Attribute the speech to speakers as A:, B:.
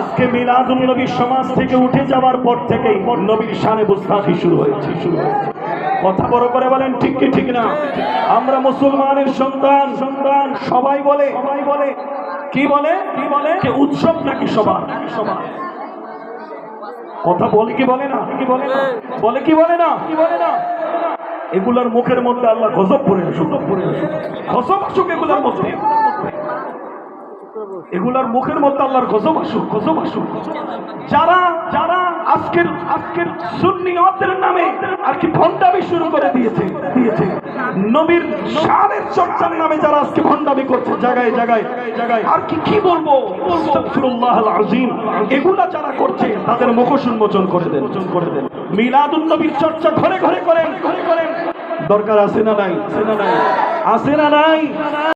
A: আজকে মিলাদুন নবী সমাজ থেকে উঠে যাওয়ার পর থেকেই নবীর শানে গুস্তাখি শুরু হয়েছে। কথা বড় করে বলেন ঠিক কি ঠিক না? আমরা মুসলমানের সন্তান সবাই বলে কি বলে যে উৎসব নাকি সবার কথা বলে কি বলে না এগুলার মুখের মধ্যে আল্লাহ গজব পড়ে আসুক এগুলার মধ্যে এগুলার মুখের মধ্যে আল্লাহর গজব আসুক যারা আজকের সুন্নিয়তের নামে আর কি ভণ্ডামি শুরু করে দিয়েছে নবীর শানের চর্চার নামে যারা আজকে ভণ্ডামি করছে জায়গায় আর কি বলবো আস্তাগফিরুল্লাহল আযীম এগুলা যারা করছে তাদের মুখ উন্মোচন করে দেন মিলাদুন নবীর চর্চা ঘরে ঘরে করেন দরকার আছে না নাই